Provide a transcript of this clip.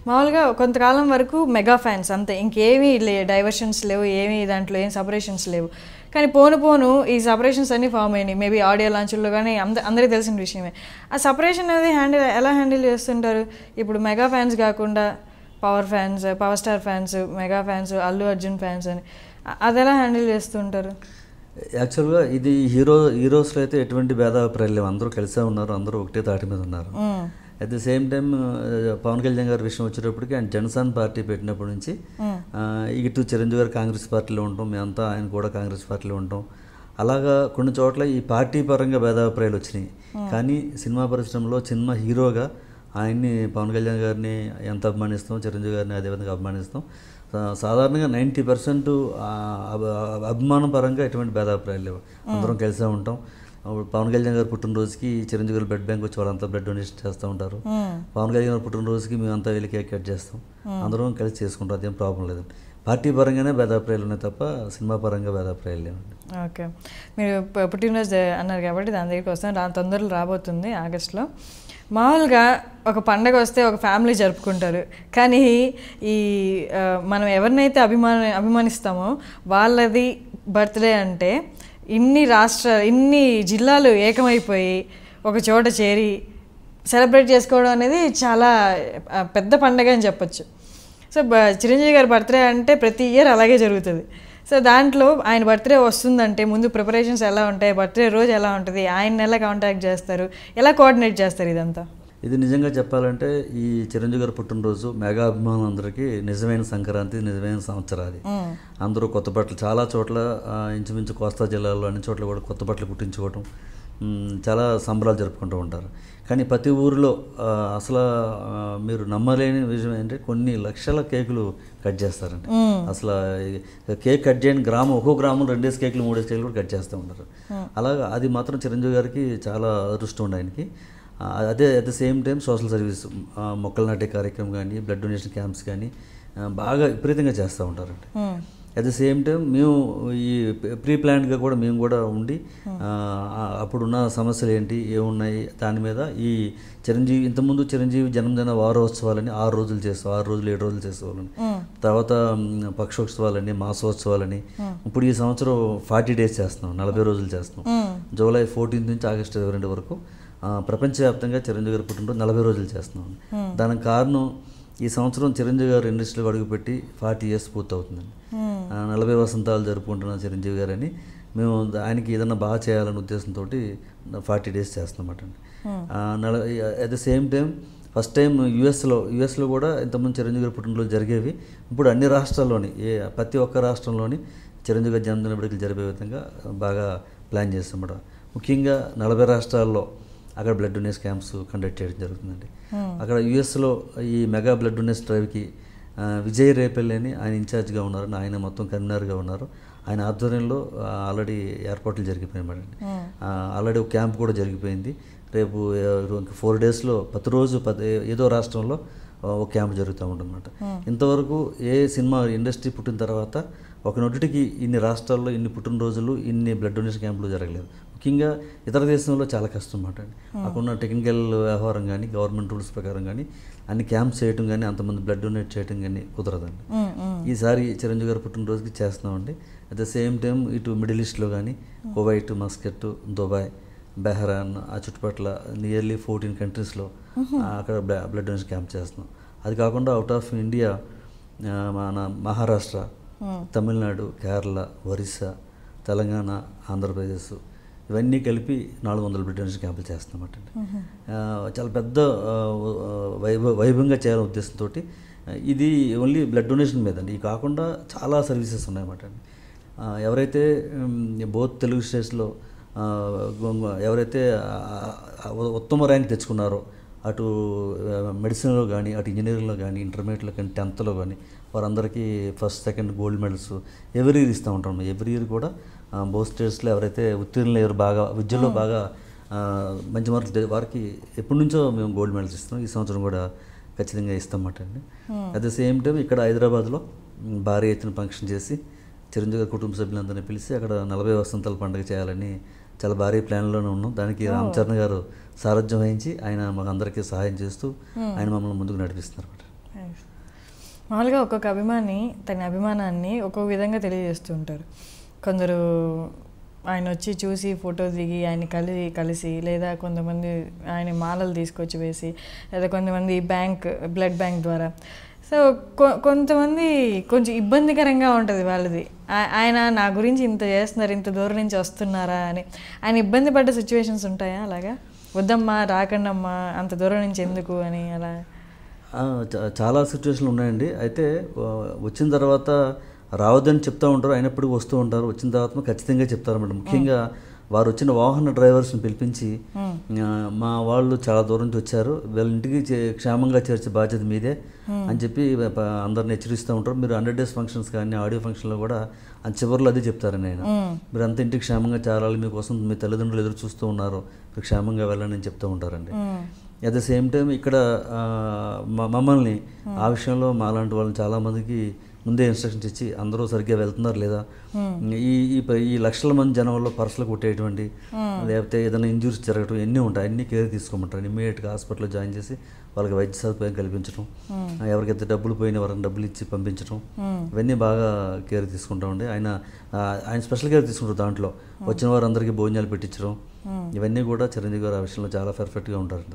మామూలుగా కొంతకాలం వరకు మెగా ఫ్యాన్స్ అంతే, ఇంకేమీ డైవర్షన్స్ లేవు, ఏమీ దాంట్లో ఏం సపరేషన్స్ లేవు. కానీ పోను పోను ఈ సపరేషన్స్ అన్నీ ఫామ్ అయినాయి. మేబీ ఆడియో లాంచ్లో కానీ అందరికీ తెలిసిన విషయమే. ఆ సపరేషన్ అనేది ఎలా హ్యాండిల్ చేస్తుంటారు? ఇప్పుడు మెగా ఫ్యాన్స్ కాకుండా power fans, power star fans, mega fans, Allu Arjun fans అని అది ఎలా హ్యాండిల్ చేస్తుంటారు? యాక్చువల్గా ఇది హీరోస్లో అయితే ఎటువంటి భేదాభిప్రాయాలు లేవు, అందరూ కలిసే ఉన్నారు, అందరూ ఒకటే తాటి మీద ఉన్నారు. At the same time Pawan Kalyan గారి విషయం వచ్చేటప్పటికి ఆయన జనసేన పార్టీ పెట్టినప్పటి నుంచి ఇటు చిరంజీవి గారు కాంగ్రెస్ పార్టీలో ఉంటాం, మేమంతా ఆయన కూడా కాంగ్రెస్ పార్టీలో ఉంటాం. అలాగా కొన్ని చోట్ల ఈ పార్టీ పరంగా భేదాభిప్రాయాలు వచ్చినాయి. కానీ సినిమా పరిశ్రమలో సినిమా హీరోగా ఆయన్ని, పవన్ కళ్యాణ్ గారిని ఎంత అభిమానిస్తాం, చిరంజీవి గారిని అదేవిధంగా అభిమానిస్తాం. సాధారణంగా 90% అభిమానం పరంగా ఎటువంటి భేదాభిప్రాయాలు లేవు, అందరం కలిసే ఉంటాం. పవన్ కళ్యాణ్ గారు పుట్టినరోజుకి చిరంజీవి గారు బ్లడ్ బ్యాంక్ వచ్చి వాళ్ళంతా బ్లడ్ డొనేషన్ చేస్తూ ఉంటారు. పవన్ కళ్యాణ్ గారు పుట్టినరోజుకి మేమంతా వెళ్ళి కేక్ కట్ చేస్తాం, అందరం కలిసి చేసుకుంటాం, అదేం ప్రాబ్లం లేదండి. పార్టీ పరంగానే భేదాభిప్రాయాలు ఉన్నాయి తప్ప సినిమా పరంగా భేదాభిప్రాయాలు లేవండి. ఓకే, మీరు పుట్టినరోజు అన్నారు కాబట్టి దాని దగ్గరికి వస్తాం, దాని తొందరలో రాబోతుంది ఆగస్టులో. మామూలుగా ఒక పండగ వస్తే ఒక ఫ్యామిలీ జరుపుకుంటారు, కానీ ఈ మనం ఎవరినైతే అభిమానిస్తామో వాళ్ళది బర్త్డే అంటే ఇన్ని జిల్లాలు ఏకమైపోయి ఒక చోట చేరి సెలబ్రేట్ చేసుకోవడం అనేది చాలా పెద్ద పండగ అని చెప్పచ్చు. సో చిరంజీవి గారి బర్త్డే అంటే ప్రతి ఇయర్ అలాగే జరుగుతుంది. సో దాంట్లో ఆయన బర్త్డే వస్తుందంటే ముందు ప్రిపరేషన్స్ ఎలా ఉంటాయి, బర్త్డే రోజు ఎలా ఉంటుంది, ఆయన ఎలా కాంటాక్ట్ చేస్తారు, ఎలా కోఆర్డినేట్ చేస్తారు ఇదంతా? ఇది నిజంగా చెప్పాలంటే ఈ చిరంజీవి గారి పుట్టినరోజు మెగా అభిమానులందరికీ నిజమైన సంక్రాంతి, నిజమైన సంవత్సరాది. అందరూ కొత్త బట్టలు, చాలా చోట్ల ఇంచుమించు కోస్తా జిల్లాలో అన్ని చోట్ల కూడా కొత్త బట్టలు కుట్టించుకోవటం, చాలా సంబరాలు జరుపుకుంటూ ఉంటారు. కానీ ప్రతి ఊరిలో అసలు మీరు నమ్మలేని విషయం ఏంటంటే కొన్ని లక్షల కేకులు కట్ చేస్తారండి. అసలు కేక్ కట్ చేయని ఒక్కో గ్రామం 2 కేకులు 3 కేకులు కూడా కట్ చేస్తూ ఉంటారు. అలాగా అది మాత్రం చిరంజీవి గారికి చాలా అదృష్టం ఉండే ఆయనకి. అదే at the same time social service, మొక్కలు నాటే కార్యక్రమం కానీ, బ్లడ్ డొనేషన్ క్యాంప్స్ కానీ బాగా విపరీతంగా చేస్తూ ఉంటారండి. అట్ ద సేమ్ టైం మేము ఈ ప్రీ ప్లాన్డ్గా కూడా మేము కూడా ఉండి అప్పుడున్న సమస్యలు ఏంటి, ఏమున్నాయి దాని మీద ఈ ఇంతకుముందు చిరంజీవి జన్మదిన వారోత్సవాలని 6 రోజులు చేస్తాం, 6 రోజులు 7 రోజులు చేసేవాళ్ళని. తర్వాత పక్షోత్సవాలని, మాసోత్సవాలని. ఇప్పుడు ఈ సంవత్సరం 40 days చేస్తున్నాం, 40 రోజులు చేస్తున్నాం. జూలై 14 నుంచి ఆగస్టు 22 వరకు ప్రపంచవ్యాప్తంగా చిరంజీవి గారి పుట్టినరోజు 40 రోజులు చేస్తున్నాం. దానికి కారణం ఈ సంవత్సరం చిరంజీవి గారు ఇండస్ట్రీలో అడుగుపెట్టి 40 years పూర్తవుతుందండి. 40 వసంతాలు జరుపుకుంటున్న చిరంజీవి గారని మేము ఆయనకి ఏదైనా బాగా చేయాలనే ఉద్దేశంతో 40 days చేస్తున్నమాట అండి. At the same time first time యుఎస్లో కూడా ఇంతకుముందు చిరంజీవి గారి పుట్టినరోజు జరిగేవి. ఇప్పుడు అన్ని రాష్ట్రాల్లోని ప్రతి ఒక్క రాష్ట్రంలోని చిరంజీవి గారి జన్మదిన వేడుకలు జరిపే విధంగా బాగా ప్లాన్ చేస్తామన్నమాట. ముఖ్యంగా 40 రాష్ట్రాల్లో అక్కడ బ్లడ్ డొనేషన్ క్యాంప్స్ కండక్ట్ చేయడం జరుగుతుందండి. అక్కడ యుఎస్లో ఈ మెగా బ్లడ్ డొనేషన్ డ్రైవ్కి విజయ్ రేపల్లి అని ఆయన ఇన్ఛార్జ్గా ఉన్నారు, ఆయన మొత్తం కన్వీనర్గా ఉన్నారు. ఆయన ఆధ్వర్యంలో ఆల్రెడీ ఏర్పాట్లు జరిగిపోయాయండి. ఆల్రెడీ ఒక క్యాంప్ కూడా జరిగిపోయింది. రేపు 4 daysలో ప్రతిరోజు ఏదో రాష్ట్రంలో ఒక క్యాంప్ జరుగుతూ ఉంటుందన్నమాట. ఇంతవరకు ఏ సినిమా ఇండస్ట్రీ పుట్టిన తర్వాత ఒక నటుడికి ఇన్ని రాష్ట్రాల్లో ఇన్ని పుట్టినరోజులు, ఇన్ని బ్లడ్ డొనేషన్ క్యాంపులు జరగలేదు. ముఖ్యంగా ఇతర దేశంలో చాలా కష్టం అన్నమాట అండి. అక్కడున్న టెక్నికల్ వ్యవహారం కానీ, గవర్నమెంట్ రూల్స్ ప్రకారం కానీ అన్ని క్యాంప్స్ చేయటం కానీ, అంతమంది బ్లడ్ డొనేట్ చేయడం కానీ కుదరదండి. ఈసారి చిరంజీవి గారు పుట్టినరోజుకి చేస్తున్నామండి. అట్ ద సేమ్ టైం ఇటు మిడిల్ ఈస్ట్లో కానీ కువైట్, మస్కట్, దుబాయ్, బెహ్రాన్ ఆ చుట్టుపక్కల నియర్లీ 14 countries అక్కడ బ్లడ్ డొనేషన్ క్యాంప్ చేస్తున్నాం. అది కాకుండా అవుట్ ఆఫ్ ఇండియా మన మహారాష్ట్ర, తమిళనాడు, కేరళ, ఒరిస్సా, తెలంగాణ, ఆంధ్రప్రదేశ్ ఇవన్నీ కలిపి 400 బ్లడ్ డొనేషన్ క్యాంపులు చేస్తున్నామట. చాలా పెద్ద వైభవంగా చేయాలనే ఉద్దేశంతో ఇది ఓన్లీ బ్లడ్ డొనేషన్ మీద అండి. ఇది కాకుండా చాలా సర్వీసెస్ ఉన్నాయన్నమాట అండి. ఎవరైతే బోత్ తెలుగు స్టేట్స్లో ఎవరైతే ఉత్తమ ర్యాంక్ తెచ్చుకున్నారో, అటు మెడిసిన్లో కానీ, అటు ఇంజనీరింగ్లో కానీ, ఇంటర్మీడియట్లో కానీ, 10th కానీ వారందరికీ first, second gold medals every year ఇస్తూ ఉంటాం. ఎవ్రీ ఇయర్ కూడా బోత్ స్టేట్స్లో ఎవరైతే ఉత్తీర్ణులయ్యారు, బాగా విద్యలో బాగా మంచి మార్కులు వారికి ఎప్పటి నుంచో మేము గోల్డ్ మెడల్స్ ఇస్తాం. ఈ సంవత్సరం కూడా ఖచ్చితంగా ఇస్తామన్నమాట అండి. అట్ ద సేమ్ టైం ఇక్కడ హైదరాబాద్లో భారీ ఎత్తున ఫంక్షన్ చేసి చిరంజీవి గారి కుటుంబ సభ్యులందరినీ పిలిచి అక్కడ 40 వసంతాల పండుగ చేయాలని చాలా భారీ ప్లాన్లోనే ఉన్నాం. దానికి రామ్ చరణ్ గారు సారథ్యం వహించి ఆయన మాకు అందరికీ సహాయం చేస్తూ ఆయన మమ్మల్ని ముందుకు నడిపిస్తున్నారు అన్నమాట. మామూలుగా ఒక్కొక్క అభిమాని తన అభిమానాన్ని ఒక్కొక్క విధంగా తెలియజేస్తూ ఉంటారు. కొందరు ఆయన వచ్చి చూసి ఫోటో దిగి ఆయన కలిసి లేదా కొంతమంది ఆయన మాలలు తీసుకొచ్చి వేసి లేదా కొంతమంది బ్లడ్ బ్యాంక్ ద్వారా. సో కొంతమంది కొంచెం ఇబ్బందికరంగా ఉంటుంది వాళ్ళది. ఆయన నా గురించి ఇంత చేస్తున్నారు, ఇంత దూరం నుంచి వస్తున్నారా అని ఆయన ఇబ్బంది పడ్డ సిచ్యువేషన్స్ ఉంటాయా? అలాగా వద్దమ్మా రాకండమ్మా అంత దూరం నుంచి ఎందుకు అని అలా చాలా సిచ్యువేషన్లు ఉన్నాయండి. అయితే వచ్చిన తర్వాత రావద్దని చెప్తూ ఉంటారు, అయినప్పటికీ వస్తూ ఉంటారు. వచ్చిన తర్వాత ఖచ్చితంగా చెప్తారన్నమాట. ముఖ్యంగా వారు వచ్చిన వాహన డ్రైవర్స్ని పిలిపించి మా వాళ్ళు చాలా దూరం నుంచి వచ్చారు, వీళ్ళ ఇంటికి క్షేమంగా చేర్చే బాధ్యత మీదే అని చెప్పి అందరిని హెచ్చరిస్తూ ఉంటారు. మీరు 100 days ఫంక్షన్స్ కానీ ఆడియో ఫంక్షన్లో కూడా చివరిలో అదే చెప్తారని ఆయన. మీరు అంత ఇంటికి క్షేమంగా చేరాలి, మీకోసం మీ తల్లిదండ్రులు ఎదురు చూస్తూ ఉన్నారు, మీరు క్షేమంగా వెళ్ళండి అని చెప్తూ ఉంటారండి. అట్ ద సేమ్ టైం ఇక్కడ మమ్మల్ని ఆ విషయంలో మాలాంటి వాళ్ళని చాలామందికి ముందే ఇన్స్ట్రక్షన్స్ ఇచ్చి అందరూ సరిగ్గా వెళ్తున్నారు లేదా, ఈ లక్షల మంది జనంలో పర్సులు కొట్టేటువంటి లేకపోతే ఏదైనా ఇంజూరీస్ జరగడం ఎన్ని ఉంటాయి, అన్ని కేర్ తీసుకోమంటారు. ఇమ్మీడియట్గా హాస్పిటల్లో జాయిన్ చేసి వాళ్ళకి వైద్య సదుపాయం కల్పించడం, ఎవరికైతే డబ్బులు పోయిన వారిని డబ్బులు ఇచ్చి పంపించడం, ఇవన్నీ బాగా కేర్ తీసుకుంటా ఉండే. ఆయన స్పెషల్ కేర్ తీసుకుంటారు. దాంట్లో వచ్చిన వారందరికీ భోజనాలు పెట్టించడం, ఇవన్నీ కూడా చిరంజీవి గారు ఆ విషయంలో చాలా పర్ఫెక్ట్గా ఉంటారు.